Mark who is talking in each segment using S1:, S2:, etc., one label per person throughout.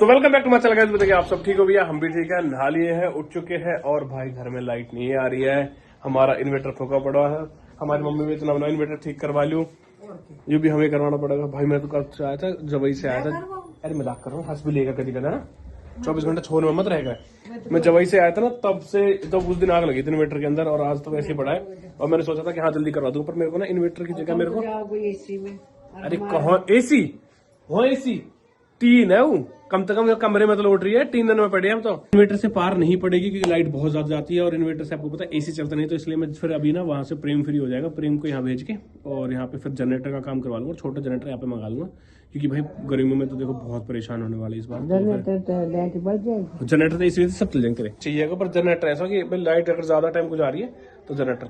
S1: तो welcome back to my channel guys. बताइए आप सब ठीक हो भैया? हम भी ठीक है, नहा लिए हैं, उठ चुके हैं और भाई घर में लाइट नहीं आ रही है। हमारा इन्वर्टर फूका पड़ा है। हमारी मम्मी भी इतना बना इन्वर्टर ठीक करवा लूं, ये भी हमें करवाना पड़ेगा। भाई मैं तो कल से आया था, जबई से आया था। अरे मजाक कर रहा हूँ, हंस भी लेगा कभी कदा ना, 24 घंटे छोड़ने में मत रहेगा। मैं जबई से आया था ना, तब से तो उस दिन आग लगी थी इन्वर्टर के अंदर, और आज तो वैसे ही पड़ा है। और मैंने सोचा था कि हाँ जल्दी करवा दूं, पर मेरे को ना इन्वर्टर की जगह मेरे को अरे कहाँ एसी हो, एसी 3 है वो, कम से कम कमरे में तो लौट रही है, 3 दिन में पड़े हम तो। इन्वर्टर से पार नहीं पड़ेगी क्योंकि लाइट बहुत ज्यादा जाती है, और इन्वर्टर से आपको पता है एसी चलता नहीं, तो इसलिए मैं फिर अभी ना वहां से प्रेम फ्री हो जाएगा, प्रेम को यहाँ भेज के और यहाँ पे फिर जनरेटर का काम करवा लूंगा, छोटा जनरेटर यहाँ पे मंगा लूंगा। क्योंकि भाई गर्मियों में तो देखो बहुत परेशान होने वाले इस बार। जनरेटर तो इसलिए सब चल जाएंगे चाहिए, पर जनरेटर ऐसा कि भाई लाइट अगर ज्यादा टाइम गुजारी है तो जनरेटर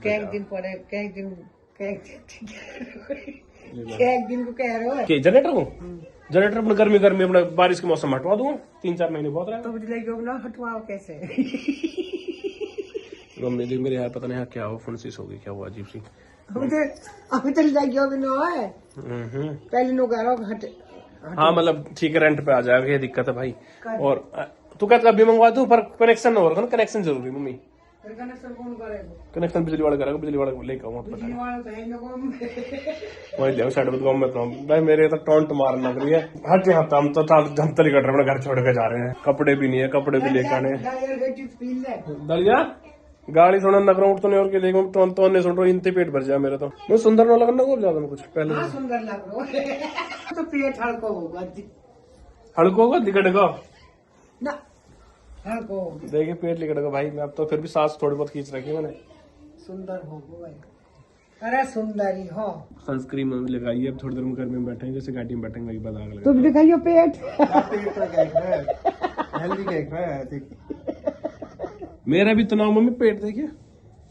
S1: जनरेटर को जनरेटर अपने गर्मी अपने बारिश के मौसम हटवा दूंगा, 3-4 महीने बहुत रहा।
S2: तो हटवाओ कैसे?
S1: मम्मी मेरे यहाँ पता नहीं क्या हो, फुंसिस हो गई क्या हुआ अजीब सी।
S2: अभी चल जाएगी ना है पहले नो कह रहा हट।
S1: हाँ मतलब ठीक है, रेंट पे आ जाएगा, ये दिक्कत है भाई। और तू कहता अभी मंगवा दूं, पर कनेक्शन ना हो रहा, कनेक्शन जरूरी मम्मी।
S2: कनेक्शन कौन करेगा?
S1: कनेक्शन बिजली वाला करेगा, बिजली वाला लेकर आऊंगा वही ले साइड गाँव में तो भाई मेरे तो टोंट मारने लग रही है। हट यहाँ पे हम तो धमतरी कट रहे, घर छोड़ के जा रहे हैं, कपड़े भी नहीं है, कपड़े भी लेकर आने। दलिया गाड़ी थोड़ा नगर उठ तो नहीं, और के देखो तो नहीं सुन रहा, इनते पेट भर जाए मेरा तो। मैं सुंदर ना लगना को ज्यादा कुछ पहले।
S2: हाँ, सुंदर लग रहा तो पेट हल्को होगा,
S1: हल्को होगा दिखेगा
S2: ना, हल्को
S1: देखिए पेट लिखेगा भाई। मैं अब तो फिर भी सांस थोड़ी बहुत खींच रखी मैंने।
S2: सुंदर हो भाई, अरे सुंदरी हो।
S1: सनस्क्रीन लगाइए, अब थोड़ी देर में घर में बैठे, जैसे गाड़ी में बैठेंगे बाद आग लगे।
S2: तुम दिखाइयो पेट
S1: मेरा भी तनाव मम्मी, पेट देखिए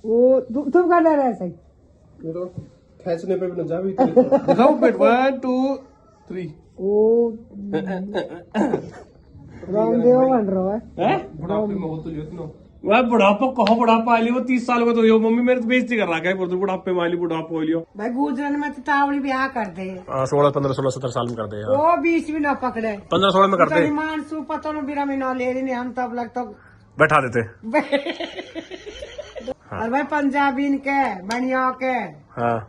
S2: वो तुम कर रहा है सही
S1: खींचने पे भी न जा भी दिखाओ पेट। 1 2 3
S2: ओ रामदेव बन रहा है।
S1: बुढ़ापे में हो तो जो इतना वह बुढ़ापा कहो, बुढ़ापा आली वो 30 साल का तो हो मम्मी, मेरे तो बेइज्जती कर रहा है बुढ़ापे में आली, बुढ़ापा हो लियो
S2: भाई। गुजरन में तो तावड़ी ब्याह कर दे
S1: 16 15 16 17 साल में कर दे,
S2: वो 20 भी ना पकड़े,
S1: 15 16 में कर दे।
S2: मानसू पता नहीं बिरा में ना ले रही, हम तब लगता
S1: बैठा देते।
S2: और भाई पंजाबी इनके बनिया के,
S1: हाँ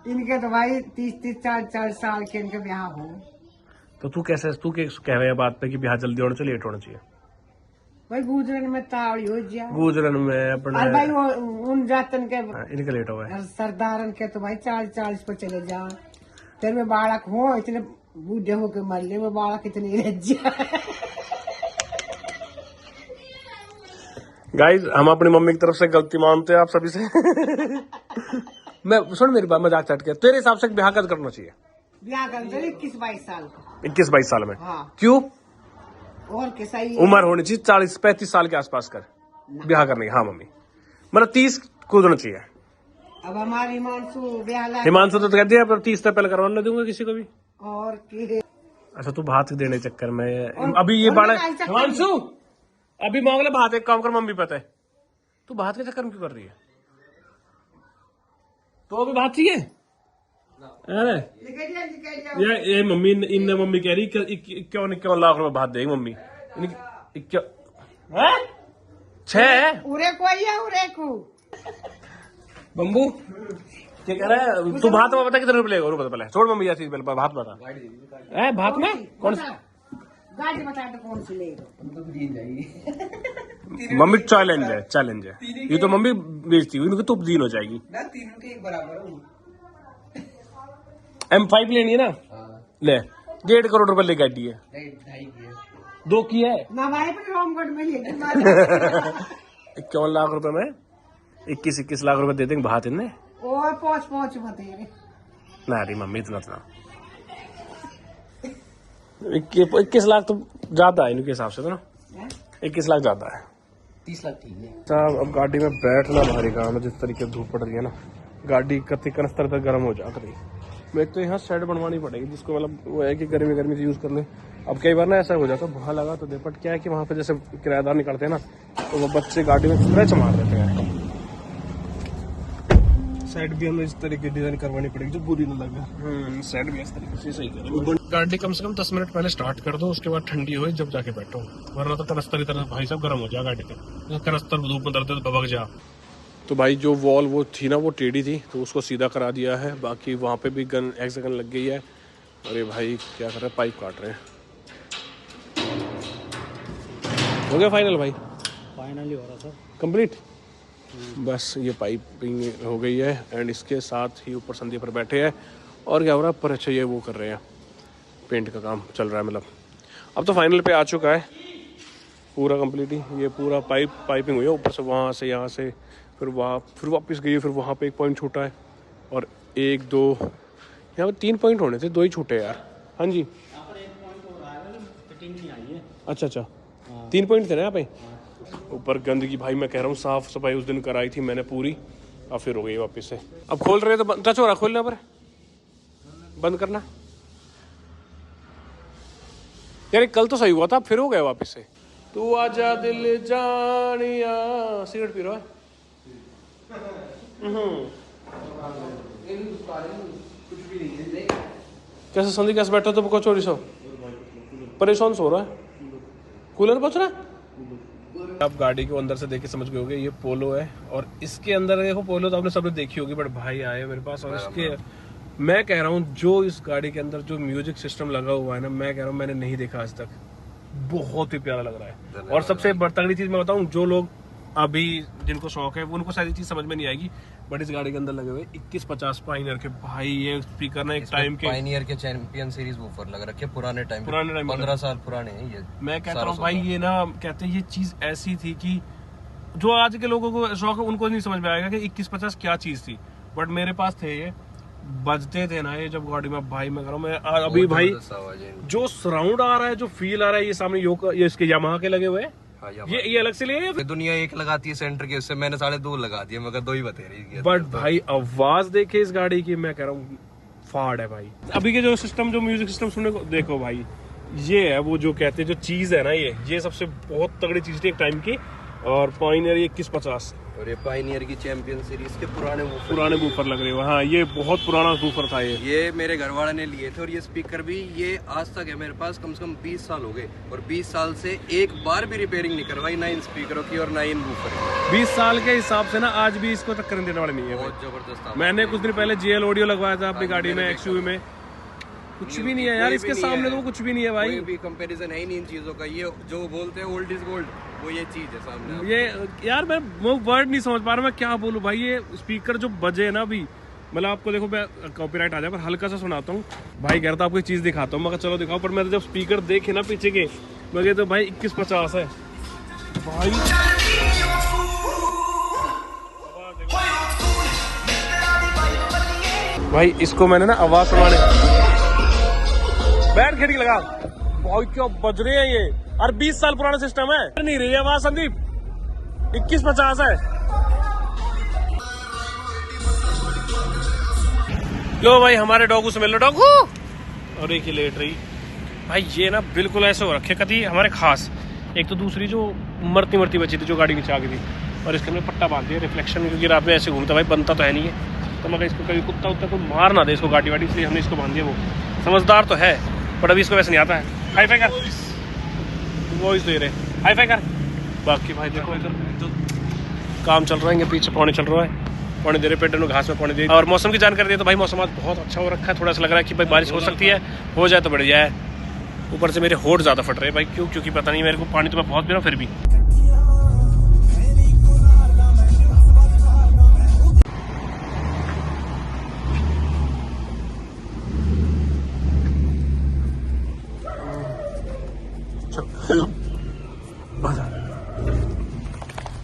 S2: इनके तो भाई 30-40 साल के इनके ब्याह हो।
S1: तो तू कैसे कह रहे हैं बात पे कि ब्याह जल्दी होना चाहिए, लेट होना चाहिए?
S2: भाई गुजरन में तावड़ी हो जाए,
S1: गुजरन में अपने
S2: और भाई वो उन जातन के
S1: इनका लेट हुआ है,
S2: सरदारन के तो भाई 40 पर चले जाओ, फिर में बालक हो इतने बूढ़े हो के मरने में बालक इतने रह जाए।
S1: गाइस हम अपनी मम्मी की तरफ से गलती मानते हैं आप सभी से। मैं सुन मेरी बात, मजाक चट के तेरे हिसाब से ब्याह कब करना चाहिए?
S2: ब्याह करते 21-22 साल का।
S1: 21-22 साल में?
S2: हाँ।
S1: क्यों?
S2: और कैसा ही
S1: उम्र होनी चाहिए 40-35 साल के आसपास कर ब्याह करने की। हाँ मम्मी, मतलब 30 कूदना चाहिए।
S2: अब हमारी हिमांशु ब्याह
S1: हिमांशु तो कहती है पर 30 से पहले करवा दूंगा किसी को भी।
S2: और
S1: अच्छा तू भात देने चक्कर में अभी ये बाड़ा हिमांशु अभी मांगले भात, एक काम कर मम्मी पता है तू भात के चक्कर में क्यों कर रही है? तो अभी भात चाहिए? अरे ये मम्मी इन मम्मी कह रही 51 लाख रुपए भात देगी मम्मी। 6
S2: उरे को या उरे को
S1: बम्बू क्या कह रहा है तू? भात में बता कितने रुपए लेगा? रुपए पहले छोड़ मम्मी, ऐसी भात बता। भात में कौन सा
S2: गाड़ी बता दो कौन सी ले
S1: मम्मी? चैलेंज है ये तो मम्मी बेचती हुई, तो 3 हो जाएगी
S2: ना, तीनों के एक बराबर।
S1: M5 लेनी है ना? ले 1.5 करोड़ रुपए ले गाड़ी है, 2 की है
S2: ना भाई पर रामगढ़ में ले
S1: 51 लाख रुपए में 21 लाख रुपए दे देंगे भात इन्हें।
S2: और पहुंच बतेरे
S1: ना रही मम्मी इतना 21 लाख तो ज्यादा है इनके हिसाब से तो ना, 21 लाख ज्यादा है,
S2: 30 लाख ठीक है
S1: साहब। अब गाड़ी में बैठना भारी काम है, जिस तरीके धूप पड़ रही है ना, गाड़ी कति कनस्तर तक गर्म हो जा रही। मैं तो यहाँ शेड बनवानी पड़ेगी जिसको मतलब वो है कि गर्मी से यूज कर ले। अब कई बार ना ऐसा हो जाता है भूखा लगा तो दे, बट क्या है कि वहाँ पे जैसे किराएदार निकलते हैं ना, तो वो बच्चे गाड़ी में स्क्रैच मार देते हैं।
S3: साइड भी हमें इस तरीके की डिजाइन करवानी पड़ेगी जो बुरी न लगे।
S1: साइड भी इस तरीके से सही करें। गाड़ी कम से कम 10 मिनट पहले स्टार्ट कर दो, उसके बाद ठंडी हो जब जाके बैठो, वरना तो कनस्तर की तरह भाई साहब गर्म हो जाए गाड़ी का, कनस्तर धूप में दर्द भग जा। तो भाई जो वॉल वो थी ना वो टेढ़ी थी तो उसको सीधा करा दिया है, बाकी वहाँ पे भी गन एक्स गन लग गई है। अरे भाई क्या कर रहे हैं, पाइप काट रहे हैं। हो गया फाइनल भाई?
S3: फाइनली हो रहा सर,
S1: कंप्लीट। बस ये पाइपिंग हो गई है एंड इसके साथ ही ऊपर संदीप पर बैठे हैं और क्या हो रहा है पर अच्छा ये वो कर रहे हैं, पेंट का काम चल रहा है। मतलब अब तो फाइनल पे आ चुका है पूरा कंप्लीट ही, ये पूरा पाइपिंग हुई है ऊपर से, वहाँ से यहाँ से फिर वहाँ फिर वापस गई है, फिर वहाँ पे एक पॉइंट छूटा है और 1 2 यहाँ पे 3 पॉइंट होने थे, 2 ही छूटे यार। हाँ जी अच्छा अच्छा 3 पॉइंट थे ना यहाँ पे। ऊपर गंदगी भाई मैं कह रहा हूँ, साफ सफाई उस दिन कराई थी मैंने पूरी, अब फिर हो गई वापस से। अब खोल रहे तो टच हो रहा, खोलना पर बंद करना यार, कल तो सही हुआ था, फिर हो गया वापस से। तू आजा दिल जानिया, सिगरेट पी रहा है? कैसे संदीप कैसे बैठा तो पको चोरी सो परेशान सो रहा है, कूलर पहुंच रहा है। आप गाड़ी को अंदर से देख के समझ गए होगे ये पोलो है और इसके अंदर देखो, पोलो तो आपने सबने देखी होगी बट भाई आए मेरे पास और इसके मैं कह रहा हूँ जो इस गाड़ी के अंदर जो म्यूजिक सिस्टम लगा हुआ है ना, मैं कह रहा हूँ मैंने नहीं देखा आज तक, बहुत ही प्यारा लग रहा है। और सबसे तगड़ी चीज मैं बताऊँ, जो लोग अभी जिनको शौक है उनको सारी चीज समझ में नहीं आएगी, बट इस गाड़ी के अंदर लगे हुए 2150 पायनियर के भाई ये स्पीकर ना, एक टाइम के
S4: पायनियर के चैंपियन सीरीज वूफर लग रखे, पुराने टाइम 15 साल पुराने हैं ये।
S1: मैं कहता हूँ भाई ये ना कहते हैं ये चीज ऐसी थी कि जो आज के लोगों को शौक है उनको नहीं समझ में आएगा कि 2150 क्या चीज थी, बट मेरे पास थे ये, बजते थे ना ये जब गाड़ी में भाई मैं कर रहा हूँ मैं अभी भाई जो सराउंड आ रहा है, जो फील आ रहा है, ये सामने ये इसके यामाहा के लगे हुए हैं।
S4: हाँ,
S1: ये अलग से लिए
S4: दुनिया एक लगाती है सेंटर के, उससे मैंने 2.5 लगा दिया, मगर 2 ही बते रही।
S1: बट भाई आवाज देखे इस गाड़ी की, मैं कह रहा हूँ फाड़ है भाई। अभी के जो सिस्टम, जो म्यूजिक सिस्टम सुनने को देखो भाई, ये है वो जो कहते हैं जो चीज है ना, ये सबसे बहुत तगड़ी चीज थी एक टाइम की। और पायनियर 2150
S4: और ये पायनियर की चैंपियन सीरीज के पुराने
S1: वूफर लग रहे हो। हाँ ये बहुत पुराना वूफर था
S4: ये मेरे घर वाले ने लिए थे और ये स्पीकर भी ये आज तक है मेरे पास, कम से कम 20 साल हो गए और 20 साल से एक बार भी रिपेयरिंग नहीं करवाई, ना इन स्पीकरों की और ना इन वूफर।
S1: 20 साल के हिसाब से ना आज भी इसको टक्कर देने वाले नहीं है।
S4: बहुत जबरदस्त।
S1: मैंने कुछ दिन पहले JL ऑडियो लगवाया था अपनी गाड़ी में, XUV में, कुछ भी नहीं है यार इसके सामने, तो कुछ भी नहीं है भाई,
S4: कोई भी कंपैरिजन है ही नहीं इन चीजों का। ये जो बोलते हैं ओल्ड इज गोल्ड, वो ये चीज है सामने।
S1: ये यार मैं वो वर्ड नहीं समझ पा रहा मैं क्या बोलूं भाई। ये स्पीकर जो बजे ना अभी, मतलब आपको देखो मैं कॉपीराइट आ जाए पर हल्का सा सुनाता हूँ भाई। कह रहा था आपको एक चीज दिखाता हूँ, मगर चलो दिखाओ। पर मैंने जब स्पीकर देखे ना पीछे के, मैं कहता तो भाई 2150 है भाई। भाई इसको मैंने ना आवाज सुनाने बैठ खिड़की लगा भाई, क्या बज रहे हैं ये, और 20 साल पुराना सिस्टम है, नहीं रही आवाज संदीप, 2150 है। लो भाई हमारे डॉगू से मिल लो, डॉगू। और एक ही लेट रही भाई, ये ना बिल्कुल ऐसे हो रखे कभी हमारे खास। एक तो दूसरी जो मरती बची थी जो गाड़ी नीचे आ गई थी, और इसके अंदर पट्टा बांध दिया रिफ्लेक्शन, क्योंकि रात में ऐसे घूमता भाई, बनता तो है नहीं है, तो मगर इसको कभी कुत्ता उत्ता को मार ना दे इसको गाड़ी वाड़ी, इसलिए हमने इसको बांध दिया। वो समझदार तो है बट अभी इसको वैसे नहीं आता है। हाई फाई कर, वॉइस दे रहे, हाई फाई कर। बाकी भाई देखो इधर तो काम चल रहा है, पीछे पानी चल रहा है, पानी दे रहे पेड़ में, घास में पानी दे। और मौसम की जानकारी दे तो भाई मौसम आज बहुत अच्छा हो रखा है, थोड़ा सा लग रहा है कि भाई बारिश हो सकती है, हो जाए तो बढ़िया है। ऊपर से मेरे होठ ज़्यादा फट रहे हैं भाई, क्यों? क्योंकि पता नहीं, मेरे को पानी तो मैं बहुत पी रहा हूँ फिर भी।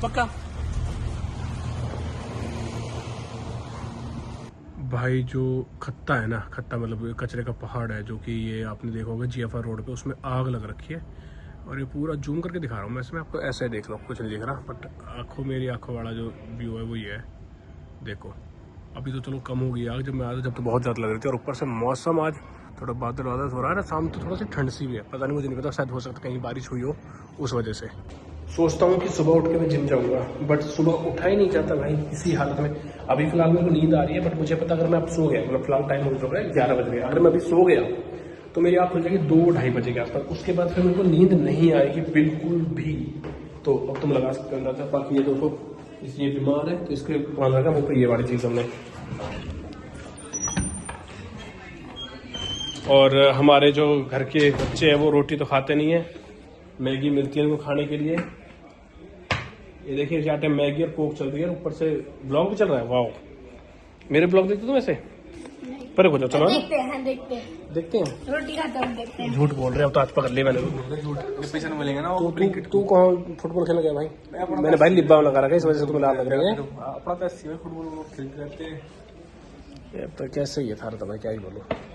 S1: पक्का भाई जो खत्ता है ना, खत्ता मतलब कचरे का पहाड़ है, जो कि ये आपने देखा होगा GFR रोड पे, उसमें आग लग रखी है। और ये पूरा जूम करके दिखा रहा हूँ मैं, इसमें आपको ऐसे देख लो, कुछ नहीं दिख रहा, बट मेरी आंखों वाला जो व्यू है वो ये है। देखो अभी तो चलो कम हो गई आग, जब मैं आया जब तो बहुत ज़्यादा लग रही थी। और ऊपर से मौसम आज थोड़ा बादल हो रहा है ना, शाम तो थोड़ा सी ठंड सी भी है, पता नहीं, मुझे नहीं पता, शायद हो सकता कहीं बारिश हुई हो उस वजह से। सोचता हूँ कि सुबह उठ के मैं जिम जाऊंगा, बट सुबह उठा ही नहीं जाता भाई किसी हालत में। अभी फिलहाल मेरे को नींद आ रही है, बट मुझे पता अगर मैं अब सो गया, मतलब फिलहाल टाइम हो चुका है 11 बज गया, अगर मैं अभी सो गया तो मेरी आँख खुल जाएगी 2-2:30 बजे के आसपास। उसके बाद फिर मेरे को नींद नहीं आएगी बिल्कुल भी। तो अब तुम लगा सकते हो अंदाजा। बाकी ये देखो, ये बीमार है तो इसके ध्यान रखा मेरे को ये वाली चीज़ हमने। और हमारे जो घर के बच्चे हैं वो रोटी तो खाते नहीं है, मैगी मिलती है उनको खाने के लिए। ये देखिए इस टाइम मैगी और कोक चल रही है, ऊपर से ब्लॉग भी चल रहा है। वाह, मेरे ब्लॉग देखते तुम ऐसे पर हो जाओ, चलो ना देखते हैं।
S2: रोटी खाता हूँ, देखते हैं।
S1: झूठ बोल रहे हो तो आज पकड़ लिया मैंने।
S3: पैसे नहीं मिलेंगे ना।
S1: तू कौन फुटबॉल खेलने गया भाई? मैंने भाई लिब्बा लगा रखा है, इस वजह से तुम्हें लाल लग रहे हैं।
S3: अपना तो फुटबॉल खेलते रहते हैं।
S1: तो कैसे ये था भाई, क्या ही बोलो।